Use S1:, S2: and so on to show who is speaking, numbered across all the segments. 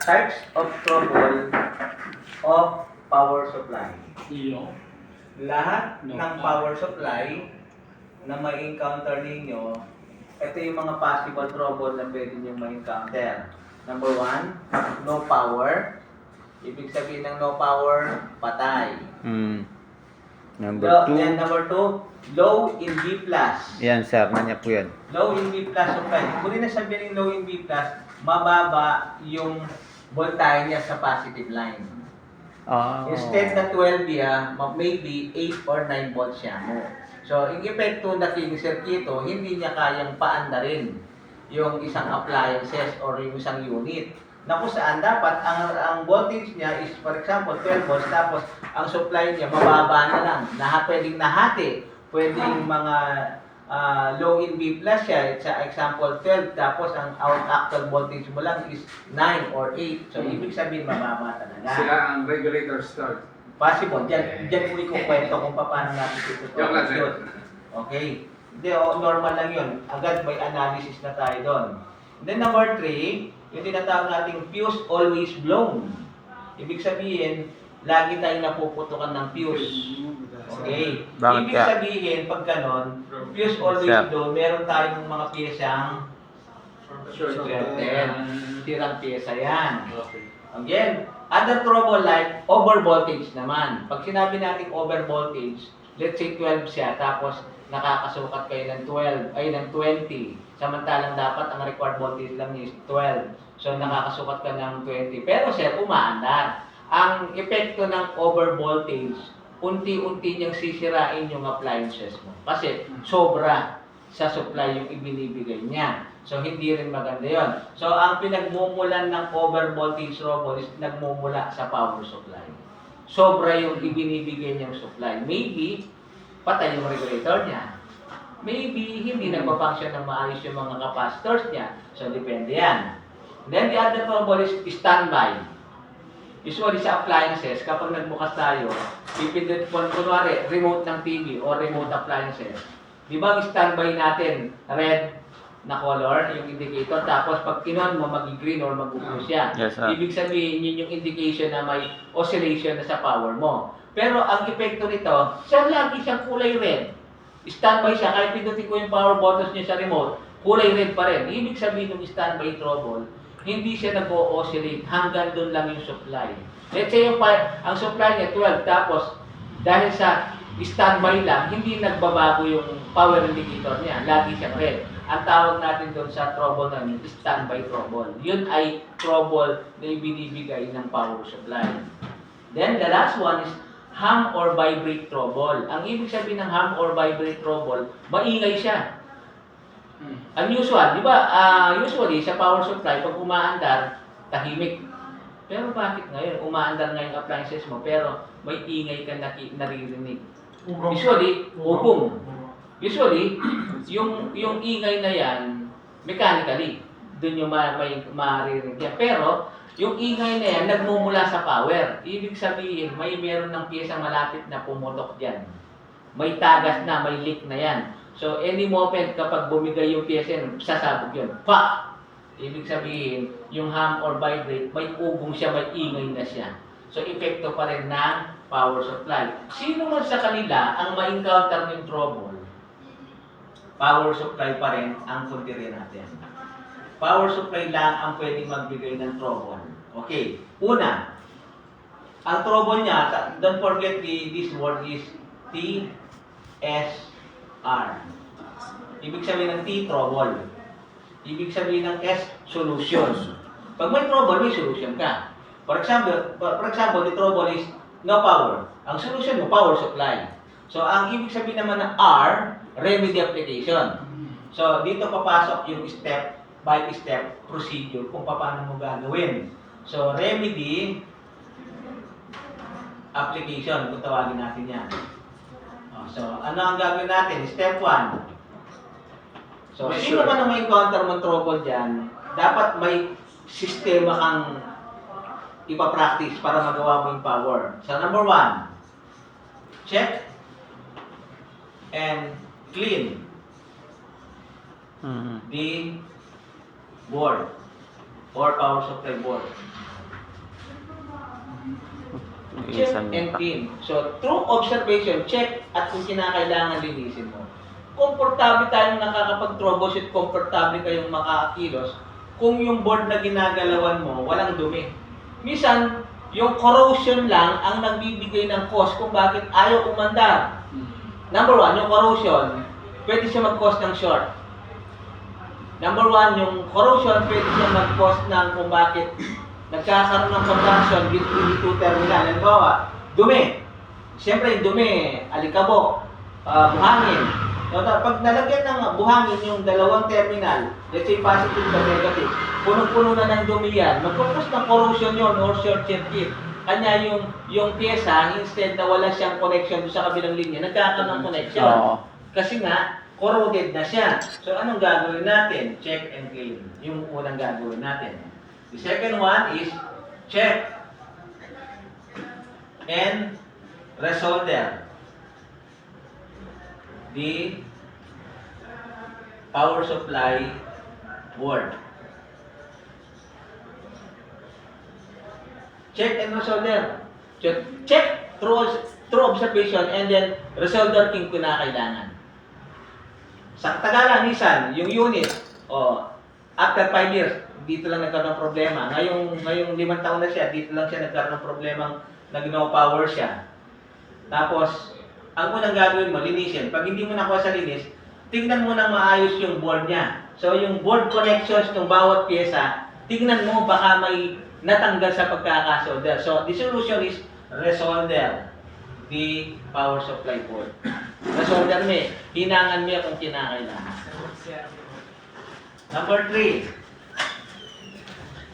S1: Types of trouble of power supply. Lahat ng power supply na may encounter ninyo, ito yung mga possible trouble na pwede nyo ma-encounter. Number 1, no power. Ibig sabihin ng no power, patay.
S2: Number 2.
S1: And number 2, low in B+.
S2: Yan sir, nanya po yan.
S1: Low in B+ supply. Kung na sabihin ng low in B+, mababa yung voltage niya sa positive line. Instead na 12 ya, maybe 8 or 9 volts siya mo. So, yung epekto na kinisirkito, hindi niya kayang paandarin yung isang appliances or yung isang unit. Na kung saan dapat ang voltage niya is, for example, 12 volts, tapos ang supply niya mababa na lang. Pwedeng nahati, pwedeng mga low in B plus siya, sa example 12, tapos ang actual voltage mo lang is 9 or 8. So, ibig sabihin, mababa talaga.
S3: Sila ang regulator start.
S1: Possible. Diyan mo ikukwento kung paano natin ito. Okay. Hindi, normal lang yun. Agad may analysis na tayo doon. Then number 3, yung tinatawag nating fuse always blown. Ibig sabihin, lagi tayong napuputukan ng fuse. Okay. Ibig sabihin, pag ganon, fuse always blown, meron tayong mga piyesang shorted. Tirang piyesa yan. Again, other trouble like overvoltage naman. Pag sinabi natin overvoltage, let's say 12 siya, tapos nakakasukat kayo ng 20. Samantalang dapat ang required voltage lang is 12. So nakakasukat ka ng 20. Pero siya umaandar. Ang epekto ng overvoltage, unti-unti niyang sisirain yung appliances mo. Kasi sobra sa supply yung ibinibigay niya. So, hindi rin maganda yon. So, ang pinagmumulan ng overvoltage trouble is nagmumula sa power supply. Sobra yung ibinibigay niyang supply. Maybe, patay yung regulator niya. Maybe, hindi nagpa-function ng maayos yung mga capacitors niya. So, depende yan. Then, the other trouble is standby. Usually, sa appliances, kapag nagbukas tayo, pipindot po, kunwari, remote ng TV or remote appliances. Di ba, standby natin, red na color, yung indicator, tapos pag kinuha mo, mag-green or mag-blue siya.
S2: Yes,
S1: ibig sabihin, yun yung indication na may oscillation na sa power mo. Pero ang epekto nito, siya lagi siyang kulay red. Standby siya, kahit pindutin ko yung power buttons niya sa remote, kulay red pa rin. Ibig sabihin ng standby trouble, hindi siya nag-o-oscillate, hanggang doon lang yung supply. Let's say ang supply niya 12, tapos dahil sa standby lang, hindi nagbabago yung power indicator niya, lagi siyang red. Ang tawag natin doon sa trouble na yun, standby trouble. Yun ay trouble na ibinibigay ng power supply. Then, the last one is hum or vibrate trouble. Ang ibig sabihin ng hum or vibrate trouble, maingay siya. Unusual, di ba? Usually, sa power supply, pag umaandar, tahimik. Pero bakit ngayon? Umaandar nga yung appliances mo, pero may ingay ka naririnig. Usually, ugong. Usually, yung ingay na yan, mechanically, dun yung maririnig yan. Pero, yung ingay na yan, nagmumula sa power. Ibig sabihin, meron ng piyesang malapit na pumutok dyan. May tagas na, may leak na yan. So, any moment kapag bumigay yung piyesa yan, sasabog yun. Pa! Ibig sabihin, yung hum or vibrate, may ugong siya, may ingay na siya. So, epekto pa rin ng power supply. Sino man sa kanila ang ma-encounter ng trouble, power supply pa rin ang puntirin natin. Power supply lang ang pwedeng magbigay ng trouble. Okay. Una, ang trouble niya, don't forget this word is TSR. Ibig sabihin ng T, trouble. Ibig sabihin ng S, solution. Pag may trouble, may solution ka. For example, the trouble is no power. Ang solution mo, power supply. So, ang ibig sabihin naman ng R, remedy application. So, dito papasok yung step-by-step procedure kung paano mo gagawin. So, remedy application, kung tawagin natin yan. So, ano ang gagawin natin? Step 1. So, sino man ang may encounter mong trouble dyan, dapat may sistema kang ipapractice para magawa mo yung power. So, number 1, check and clean the board or power supply board. Check
S2: Isang
S1: and
S2: mata.
S1: clean. So, through observation, check at kung kinakailangan linisin mo. Komportable tayong nakakapag-troubleshoot, komportable kayong makakilos kung yung board na ginagalawan mo, walang dumi. Minsan, yung corrosion lang ang nagbibigay ng cause kung bakit ayaw umandar. Number one, yung corrosion, pwede siya mag-cause ng short. Number one, yung corrosion, pwede siya mag-cause ng kung bakit nagkakaroon ng conduction between the two terminal. Halimbawa, dumi. Siyempre, yung dumi, alikabok, buhangin. So, pag nalagyan ng buhangin yung dalawang terminal, let's say positive or negative, punong-puno na ng dumi yan, magkukos ng corrosion yun or short circuit. Kanya yung pyesa, instead na wala siyang connection doon sa kabilang linya, nagkakaroon ng connection.
S2: Oo.
S1: Kasi nga, corroded na siya. So, anong gagawin natin? Check and clean. Yung unang gagawin natin. The second one is check and resolder the power supply board. Check and resolder. Check through observation and then resolder kung kinakailangan. Sa Tagalan, minsan, yung unit, after 5 years, dito lang nagkaroon ng problema. Ngayong 5 taon na siya, dito lang siya nagkaroon ng problema nag-no power siya. Tapos, ang unang gagawin mo, linisin. Pag hindi mo nakuha sa linis, tingnan mo na maayos yung board niya. So, yung board connections ng bawat pyesa, tingnan mo baka may natanggal sa pagkakasolder. So, the solution is resolder the power supply board. Resolder mo, hinangan mo kung kinakailangan. Number 3.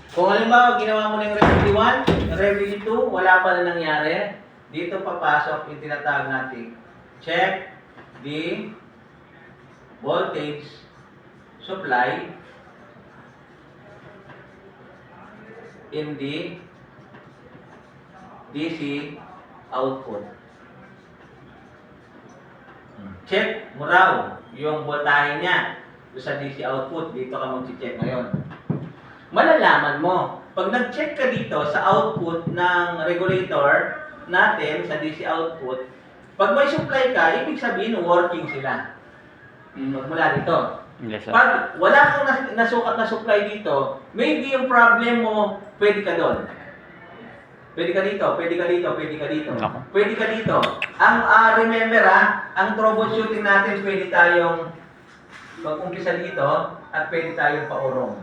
S1: Kung halimbawa, ginawa mo na yung Revely 1, Revely 2, wala pa na nangyari, dito papasok yung tinatawag natin, check the voltage supply in the DC output. Check mo raw yung voltahe niya doon sa DC output. Dito ka mag-check ngayon. Malalaman mo, pag nag-check ka dito sa output ng regulator natin sa DC output, pag may supply ka, ibig sabihin working sila. Magmula dito.
S2: Yes, sir.
S1: Pag wala kang nasukat na supply dito, maybe yung problem mo, pwede ka doon. Pwede ka dito, pwede ka dito, pwede ka dito.
S2: Ako.
S1: Pwede ka dito. Remember ang troubleshooting natin, pwede tayong mag-umpisa dito at pwede tayong paurong.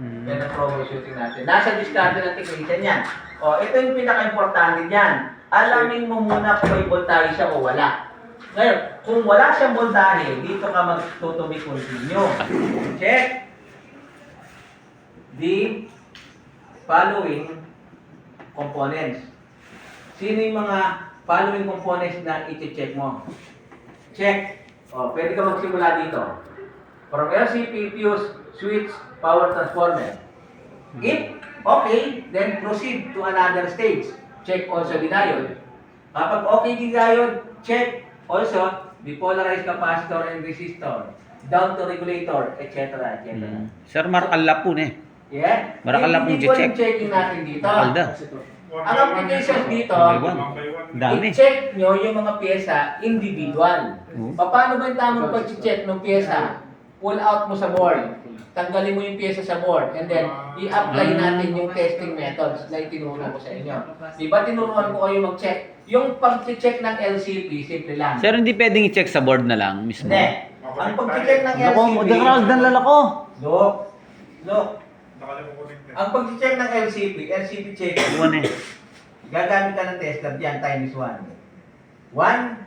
S1: Yan ang troubleshooting natin. Nasa discard ng technician yan. Ito yung pinaka-importante niyan. Alamin mo muna kung may voltahe siya o wala. Ngayon, kung wala siyang voltahe, dito ka magtutubi continue. Check the following components. Sino yung mga following components na i-check mo? Check. Pwede ka magsimula dito. From LCP, fuse, switch, power transformer. If okay, then proceed to another stage. Check also the diode. Kapag okay the diode, check also the polarized capacitor and resistor, down to regulator, etc. etc.
S2: Sir, marakala po eh.
S1: Yeah?
S2: Marakala pong
S1: Individual
S2: check.
S1: checking natin dito.
S2: Alda.
S1: Ang application dito,
S2: Dami.
S1: i-check nyo yung mga pyesa individual. Paano ba yung tamang pag-check ng pyesa? Pull out mo sa board. Tanggalin mo yung pyesa sa board. And then, i-apply natin yung testing methods na itinuro ko sa inyo. Diba tinuruan ko kayo mag-check? Yung pag-check ng LCP, simple lang.
S2: Sir, hindi pwedeng i-check sa board na lang mismo.
S1: Hindi. Ang pag-check ng
S2: Ako,
S1: LCP...
S2: moderag ng lalako.
S1: Look. Ang pag-check ng LCP check,
S2: Buwan eh.
S1: gagamit ka ng tester diyan times 1. One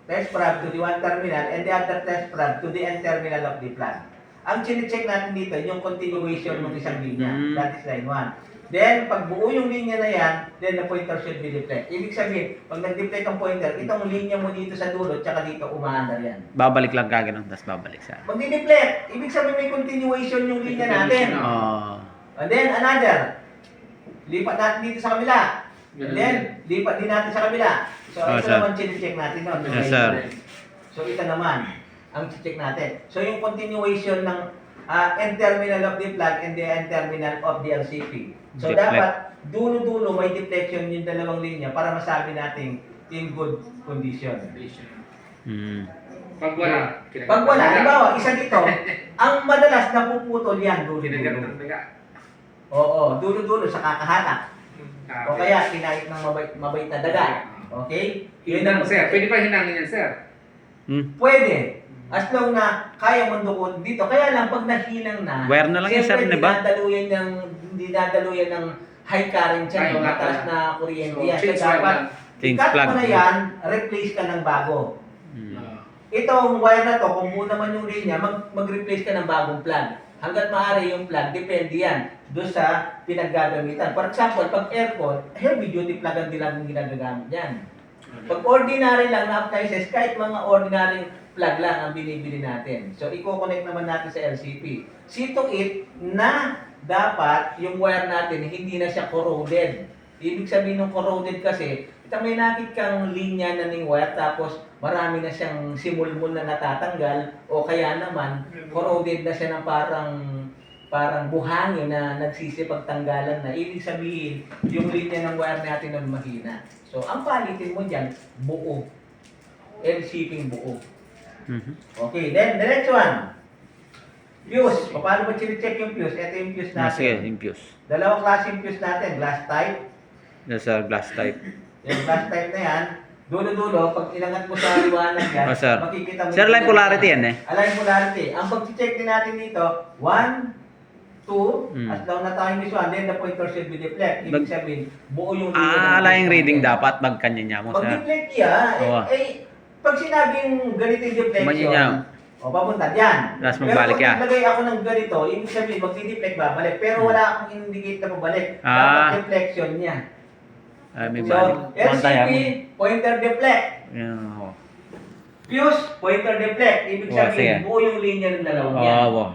S1: test probe to the one terminal and the other test probe to the end terminal of the plant. Ang chine-check natin dito, yung continuation ng isang linya. That is line 1. Then, pag buo yung linya na yan, then the pointer should be deflect. Ibig sabihin, pag nag-deflect ang pointer, itong linya mo dito sa dulo, tsaka dito, umaandar yan.
S2: Babalik lang kagano'n, tapos babalik sa.
S1: Magdi-deflect, ibig sabihin may continuation yung linya natin. And then, another. Lipat natin dito sa kabila. And then, lipat din natin sa kabila. So, ito
S2: sir.
S1: naman chine-check natin. No?
S2: Yes, sir.
S1: So, ito naman ang check natin. So, yung continuation ng end terminal of the plug and the end terminal of the LCP. So
S2: Deflect.
S1: dapat dulo-dulo may deflection yung dalawang linya para masabi natin in good condition.
S2: Hmm.
S3: Pag wala.
S1: Pag wala, halimbawa, isa dito, ang madalas napuputol yan,
S3: Kinagat
S1: dulo-dulo.
S3: ng daga.
S1: Oo, dulo-dulo sa kakahatak. O
S3: Okay.
S1: kaya kinait ng mabait na daga. Okay? Yun
S3: Hinang,
S1: ang
S3: sir. Pwede pa hinangin yan, sir.
S1: pwede. As long na kaya mong dukot dito. Kaya lang, pag nahinang na,
S2: Wire na lang yan, sir,
S1: siyempre,
S2: di ba?
S1: dinadaluyan ng high current yan,
S3: Ay,
S1: yung
S3: nga
S1: mataas
S3: pala.
S1: na kuryente
S3: So,
S1: yan. So,
S3: change
S1: dapat,
S3: wire
S2: Change
S1: i-cut
S2: plug.
S1: mo na yan, replace ka ng bago.
S2: Hmm.
S1: Itong wire na to, kung muna man yung linya, mag-replace ka ng bagong plug. Hanggat maaari yung plug, depende yan doon sa pinaggagamitan. For example, pag aircon, heavy duty plug ang dilang ginagamit yan. Pag ordinary lang na appliances, kahit mga ordinary plug lang ang binibili natin. So, i-connect naman natin sa LCP. See to it na dapat yung wire natin hindi na siya corroded. Ibig sabihin ng corroded kasi, may nakit kang linya na ng wire tapos marami na siyang simulmul na natatanggal o kaya naman corroded na siya ng parang buhangin na nagsisipagtanggalan na. Ibig sabihin, yung linya ng wire natin nun mahina. So, ang palitin mo dyan, buo. LCP buo.
S2: Mhm.
S1: Okay, then the next one. Fuse. Paano ba check yung fuse? Ito yung fuse
S2: Sige,
S1: natin.
S2: yung fuse.
S1: Dalawang klaseng fuse natin. Glass type.
S2: Yes, sir, glass type.
S1: Yung glass type na yan, dulo-dulo, pag inangat mo sa liwanag yan,
S2: Oh, sir.
S1: makikita mo.
S2: Sir, line polarity yan eh.
S1: Line polarity. Ang pag-check din natin dito, 1, 2, as long na tayo this one, then the pointer should be deflect. Ibig sabihin, buo yung
S2: Alayang reading dapat magkanya niya mo,
S1: Pag
S2: sir.
S1: deflect yan,
S2: Oo.
S1: pag sinabing ganito yung deflection,
S2: Niya.
S1: papunta dyan.
S2: Tapos
S1: Pero
S2: magbalik
S1: pag
S2: yan.
S1: naglagay ako ng ganito, ibig sabihin, magdi-deflect babalik. Pero wala akong indicate na pabalik.
S2: Ah.
S1: Dapat deflection niya.
S2: May
S1: So,
S2: balik.
S1: LCP, pointer deflect.
S2: Yan, oh.
S1: Fuse, pointer deflect. Ibig
S2: Oh,
S1: sabihin,
S2: sige.
S1: buo yung linya ng dalawang yan.
S2: Oh.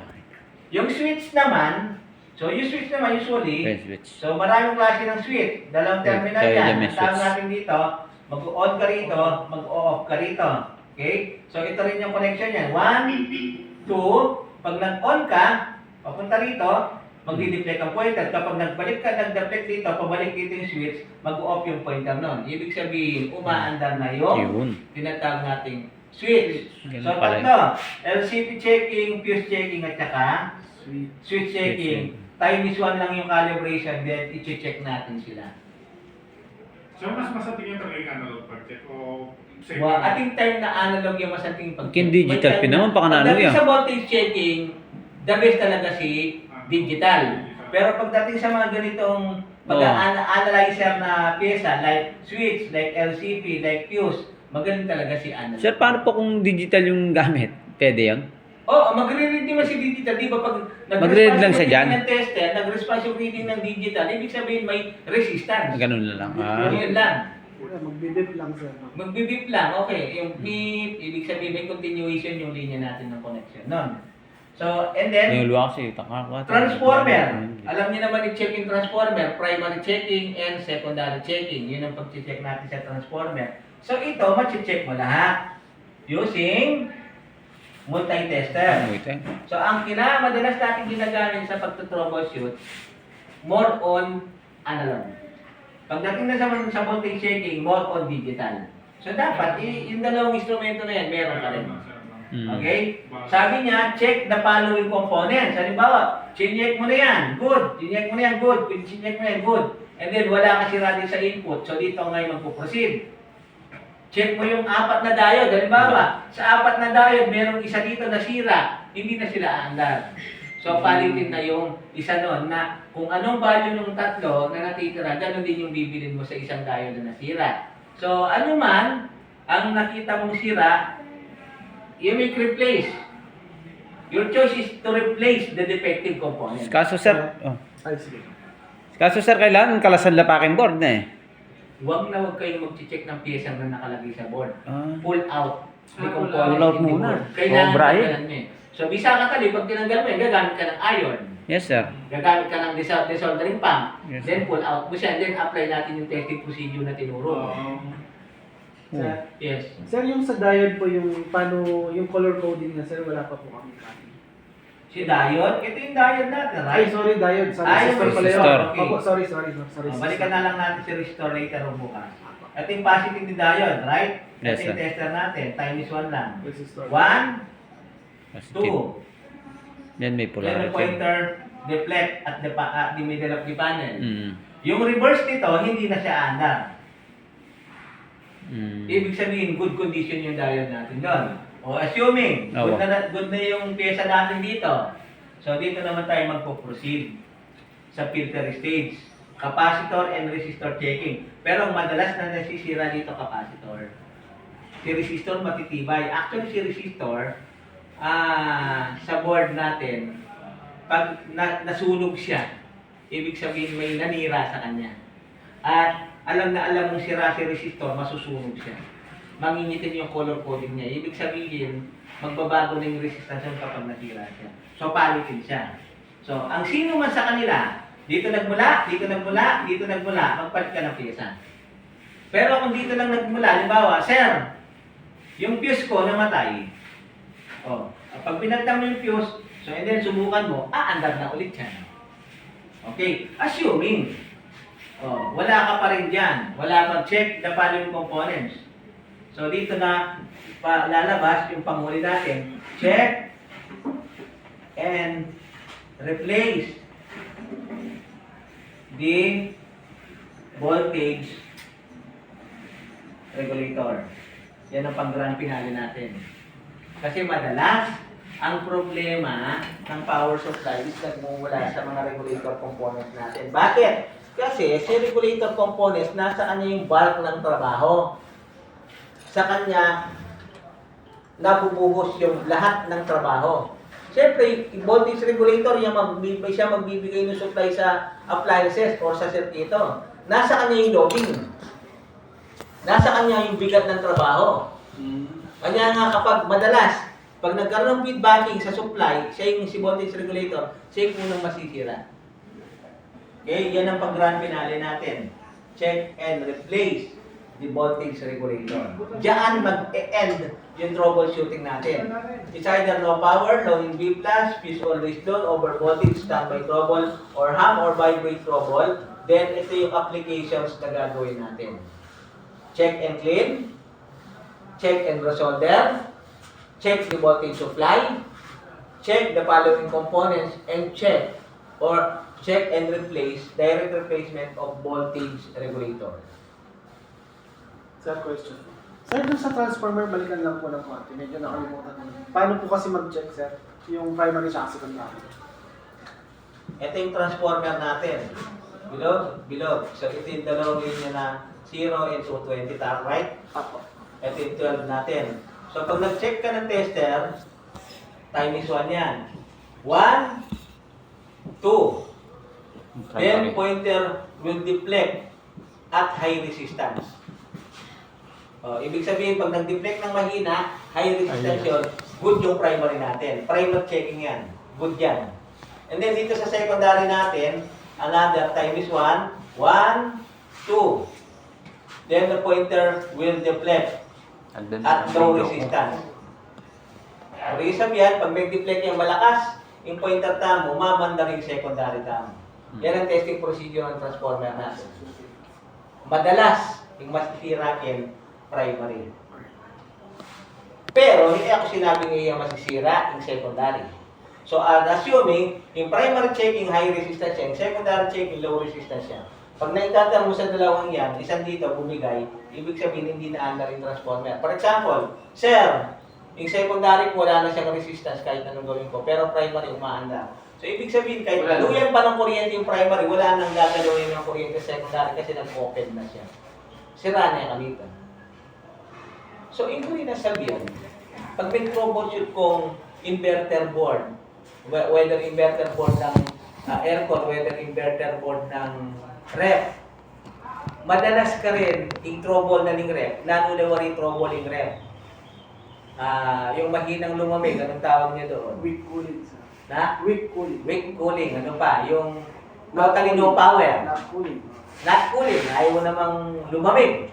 S1: Yung switch naman, yung switch naman usually,
S2: Switch.
S1: so maraming klase ng switch. Dalawang
S2: Okay,
S1: terminal
S2: kaya
S1: yan.
S2: yan may
S1: Ang tawag
S2: switch.
S1: natin dito, mag-on ka rito, mag-off ka rito. Okay? So ito rin yung connection yan. 1, 2, pag nag-on ka, papunta rito, magdi-deflect ang pointer. Kapag nagbalik ka, nag-deflect dito, pabalik dito yung switch, mag-off yung pointer nun. Ibig sabihin, umaandar na yung
S2: Yun.
S1: tinatawag nating switch.
S2: Ganun
S1: So
S2: pala
S1: tatlo, LCP checking, fuse checking, at saka switch checking. Time is 1 lang yung calibration, then i-check natin sila.
S4: So, mas masating yung talagang analog pag-check o same
S1: Ating time na analog yung masanting pag
S2: Kin digital pin naman, baka na ano
S1: Pagdating
S2: yan.
S1: sa voltage checking, the best talaga si digital. Pero pagdating sa mga ganitong pag-analyzer na pyesa, like switch, like LCP, like fuse, magaling talaga si analog.
S2: Sir, paano po kung digital yung gamit? Pwede yun?
S1: Oo, magre-read naman si digital. Di ba pag
S2: Magre-read lang siya dyan?
S1: ng tester, nag-response yung reading ng digital, ibig sabihin may resistance.
S2: Ganun na lang.
S1: Yun lang.
S5: Magbibip lang sir.
S1: Magbibip lang, okay. Yung beep, ibig sabihin may continuation yung linya natin ng connection. Nun. So, and then,
S2: Yung luwa kasi, taka ka.
S1: transformer. Alam niyo naman yung checking transformer, primary checking and secondary checking. Yun ang pag-check natin sa transformer. So, ito, mag-check mo lahat using multi-tester.
S2: Wait eh.
S1: So, ang madalas natin ginagamit sa pagtutroubleshoot, more on analog. Pagdating na sa voltage checking, more on digital. So, dapat, yung dalawang instrumento na yan, meron ka rin. Okay? Sabi niya, check the following components. Halimbawa, chinek mo na yan, good. Chinek mo na yan, good. Chinek mo na yan, good. And then, wala ka sira din sa input. So, dito ngayon magpuproceed. Check mo yung 4 na diode. Halimbawa, sa 4 na diode, merong isa dito na sira. Hindi na sila aandar. So, palitin na yung isa nun na kung anong value ng 3 na natitira, ganun din yung bibilin mo sa isang diode na nasira. So, ano man ang nakita mong sira, you make replace. Your choice is to replace the defective component.
S2: Kaso sir,
S5: Ay, sige.
S2: kailangan kalasan lapaking board na eh.
S1: Huwag kayong mag-check ng piyesa na nakalagay sa board. Pull out the
S5: Pull
S1: component
S2: out
S1: in the
S2: muna.
S1: board. Kailangan
S2: Oh, Brian.
S1: tanggalan mo eh. So, bisa ka tali, pag tinanggal mo yan, gagamit ka ng iron.
S2: Yes sir.
S1: Gagamit ka ng desoldering pump.
S2: Yes,
S1: Then pull out mo siya. Then apply natin yung testing procedure na tinuro.
S5: Sir,
S1: Yes.
S5: sir, yung sa diode po, yung paano, yung color coding na sir, wala pa po kami copy.
S1: Si Diode? Ito yung Diode natin,
S5: Ay,
S1: right?
S5: sorry, diode. Sorry,
S1: Ay,
S5: resistor pala yun.
S2: resistor.
S1: Okay.
S5: Opo, sorry.
S1: Balikan na lang natin si restore later o bukas. Ito yung positive ni Diode, right?
S2: Yes,
S1: Ito yung
S2: sir.
S1: tester natin. Time is 1 lang.
S5: Resistor.
S1: 1,
S2: Positive.
S1: 2.
S2: Yan may
S1: Then the
S2: polarity.
S1: pointer deflect at the middle of the panel.
S2: Mm.
S1: Yung reverse nito, hindi na siya andar.
S2: Mm.
S1: Ibig sabihin, good condition yung diode natin doon. O assuming,
S2: Oo.
S1: good na yung pyesa natin dito. So dito naman tayo magpo-proceed sa filter stage. Capacitor and resistor checking. Pero madalas na nasisira dito capacitor. Si resistor matitibay. Actually si resistor, sa board natin, pag nasunog siya, ibig sabihin may nanira sa kanya. At alam na alam mong sira si resistor, masusunog siya. Mangingitin yung color coding niya. Ibig sabihin, magbabago na yung resistance kapag nasira siya. So, palitin siya. So, ang sino man sa kanila, dito nagmula, magpalit ka ng pyesa. Pero kung dito lang nagmula, halimbawa, sir, yung fuse ko namatay. Oh, pag pinalitan mo yung fuse, so and then subukan mo, andar na ulit yan. Okay, assuming, wala ka pa rin dyan, wala pang check the following components. So dito na lalabas yung panghuli natin, check and replace the voltage regulator. Yan ang pang-grand finale natin. Kasi madalas, ang problema ng power supply is nagmumula sa mga regulator components natin. Bakit? Kasi si regulator components, nasa kanya yung bulk ng trabaho. Sa kanya, nabubuhos yung lahat ng trabaho. Siyempre, voltage regulator, siya magbibigay ng supply sa appliances or sa circuito. Nasa kanya yung loading. Nasa kanya yung bigat ng trabaho. Kanya nga kapag madalas, pag nagkaroon ng feedbacking sa supply, siya yung si voltage regulator, siya yung unang masisira. Okay, yan ang pag-grand finale natin. Check and replace the voltage regulator. Diyan mag-end yung troubleshooting natin. It's either low power, low in V+, fuse always low, over voltage, standby trouble, or hum or vibrate trouble. Then, ito yung applications na gagawin natin. Check and clean, check and resolder, check the voltage supply, check the following components, and check and replace, direct replacement of voltage regulator.
S5: Sir, question. Sir, dun sa transformer, balikan lang po ng konti. Medyo nakalimutan ko. Paano po kasi mag-check, sir? Yung primary siya secondary.
S1: Ito yung transformer natin. Bilog. So, ito yung dalawang linya na 0 and 220 tap, right?
S5: Apo.
S1: Ito yung 12 natin. So, pag nag-check ka ng tester, time is 1 yan. 1, 2. Then, pointer will deflect at high resistance. Ibig sabihin, pag nag-deflect ng mahina, high resistance yun, good yung primary natin. Primer checking yan. Good yan. And then, dito sa secondary natin, another time is 1, 1, 2. Then, the pointer will deflect at low resistance. Ibig sabihin, pag may deflect yung malakas, yung pointer thumb, umabanda rin yung secondary thumb. Yan ang testing procedure ng transformer natin. Madalas, yung masisira yung primary. Pero, hindi ako sinabing yung masisira yung secondary. So, assuming, yung primary checking high resistance yan, yung secondary checking low resistance yan. Pag naitatar mo sa dalawang yan, isang dito bumigay, ibig sabihin hindi na under yung transformer. For example, sir, yung secondary ko wala na siyang resistance kahit anong gawin ko, pero primary umaanda. So, ibig sabihin, kahit luyan pa ng kuryente yung primary, wala nang gagalawin ng kuryente sa secondary kasi nag-open na siya. Sira na yung kalitan. So, ibig na sabihin, pag may troubleshoot kong inverter board, whether inverter board ng aircon, whether inverter board ng ref, madalas ka rin yung trouble na ng ref, lalo na wari trouble yung ref. Yung mahinang lumamig, anong tawag niya doon?
S5: Weak cooling, sir.
S1: Na?
S5: Weak cooling.
S1: Weak cooling, ano pa? Yung totally no power.
S5: Not cooling.
S1: Not cooling, ayaw mo namang lumamig.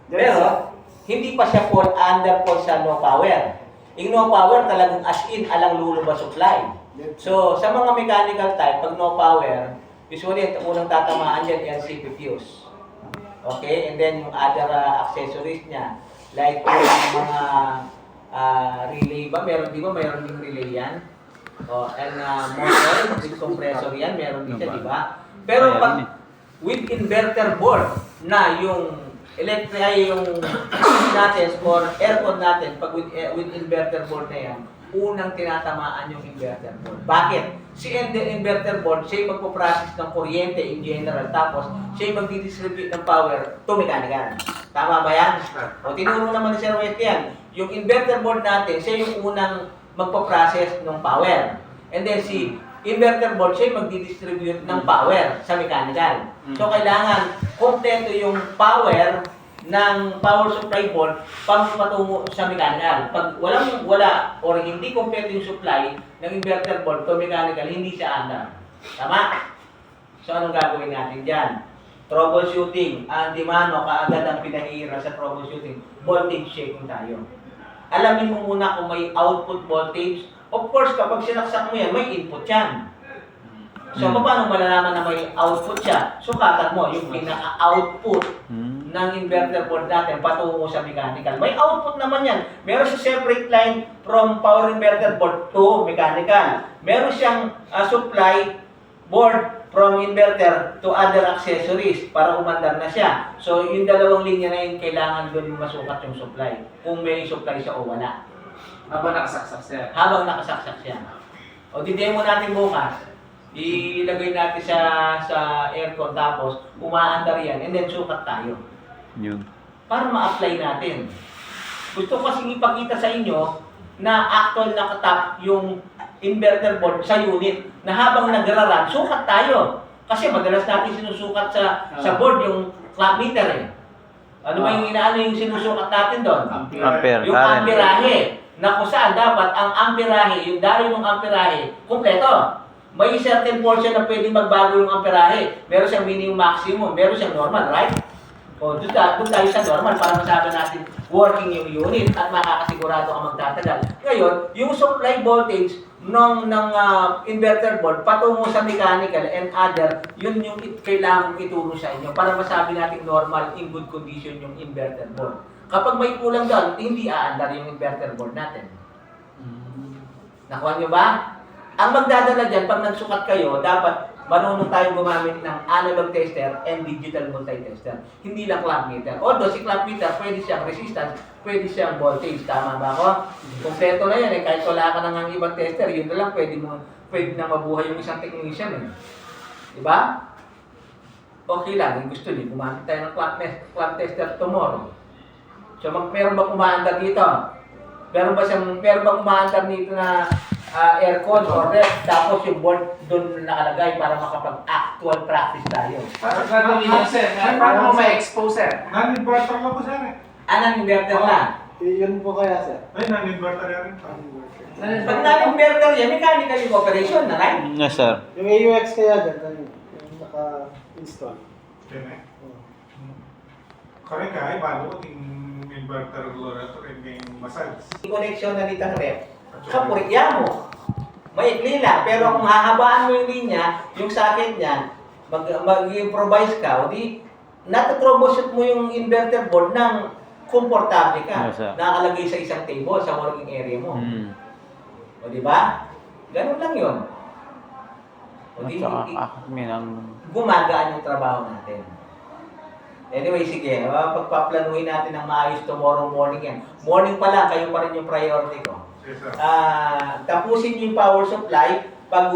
S1: Pero, hindi pa siya under sa no power. Yung no power talagang as in, alang lulubas supply. So, sa mga mechanical type, pag no power, usually, ang unang tatamaan dyan, LCP fuse. Okay? And then, yung other accessories niya, like yung mga relay ba? Meron, di ba? Meron yung relay yan. And motor, with compressor yan, meron din siya, di ba? Pero pag with inverter board na yung yung natin or aircon natin, pag with inverter board na yan, unang tinatamaan yung inverter board. Bakit? Si inverter board, siya yung magpo-process ng kuryente in general, tapos siya yung magdi-distribute ng power to mechanical. Tama ba yan? O tinuro naman ni Sir West yan. Yung inverter board natin, siya yung unang magpo-process ng power. And then si inverter board, siya yung magdi-distribute ng power sa mechanical. So kailangan kompleto yung power ng power supply board pag patungo sa mechanical. Pag wala or hindi kompleto yung supply ng inverter board to mechanical, hindi siya andar. Tama? So anong gagawin natin dyan? Troubleshooting. Di mano, kaagad ang pinahihira sa troubleshooting. Voltage checking tayo. Alamin mo muna kung may output voltage. Of course, kapag sinaksak mo yan, may input yan. So, paano malalaman na may output siya? Sukatan mo yung pinaka-output ng inverter board natin patungo sa mechanical. May output naman yan. Meron siya separate line from power inverter board to mechanical. Meron siyang supply board from inverter to other accessories para umandar na siya. So, yung dalawang linya na yun, kailangan doon masukat yung supply. Kung may supply siya o wala.
S3: Habang nakasaksak, sir.
S1: Habang nakasaksak siya. O, didemo natin bukas. Ilagay natin sa aircon tapos umaandar yan and then sukat tayo.
S2: Yun.
S1: Para ma-apply natin. Gusto ko kasing ipakita sa inyo na actual nakatap yung inverter board sa unit na habang nagraran, sukat tayo. Kasi madalas natin sinusukat sa board yung clock meter eh. Ano ba yung inaano yung sinusukat natin doon?
S2: Ampere,
S1: Yung
S2: current.
S1: amperahe. Na kung saan dapat ang amperahe, yung daloy ng amperahe, kumpleto. May certain portion na pwedeng magbago yung amperahe. Meron siyang minimum maximum, meron siyang normal, right? O, doon tayo sa normal para masabi natin working yung unit at makakasigurado ka magtatagal. Ngayon, yung supply voltage ng inverter board patungo sa mechanical and other, yun yung kailangan ituro sa inyo para masabi natin normal, in good condition yung inverter board. Kapag may kulang doon, hindi aandar yung inverter board natin. Nakuha nyo ba? Ang magdadala dyan, pag nagsukat kayo, dapat marunong tayong gumamit ng analog tester and digital multi-tester. Hindi lang clock meter. Although si clock meter, pwede siyang resistance, pwede siyang voltage. Tama ba ako? Kompleto na yan. Kahit wala ka nang ibang tester, yun na lang pwede na mabuhay yung isang technician. Diba? Okay lang. Kung gusto niyo, gumamit tayo ng clock tester tomorrow. So, meron ba kumaandar dito? Meron ba kumaandar dito na aircon or ref, tapos yung board doon nakalagay para makapag-actual practice tayo.
S3: Gagawin niya, sir. Paano mo ma-expose, sir?
S4: Non-inverter ka po, sir eh.
S1: Anong inverter na?
S5: Yun po kaya, sir.
S4: Ay, non-inverter yan.
S1: Pag non-inverter yan, mechanical yung operation na, right?
S2: Yes, sir.
S5: Yung AUX kaya dyan, yung naka-install.
S4: Yan eh. Kaya kaya, bago yung inverter lorator yung massage.
S1: Yung connection na nitang ref, kapurikya mo. Maikli lang, pero kung hahabaan mo yung linya, yung socket niyan, mag-improvise ka, o di, nata-troubleshoot mo yung inverter board ng komportable ka.
S2: Yes, sir.
S1: Nakalagay sa isang table, sa working area mo. O di ba? Ganun lang yun. O di, gumagaan yung trabaho natin. Anyway, sige, pagpaplanuhin natin ng maayos tomorrow morning yan. Morning pa lang, kayo pa rin yung priority ko.
S4: Yes, sir.
S1: Tapusin niyo yung power supply, pag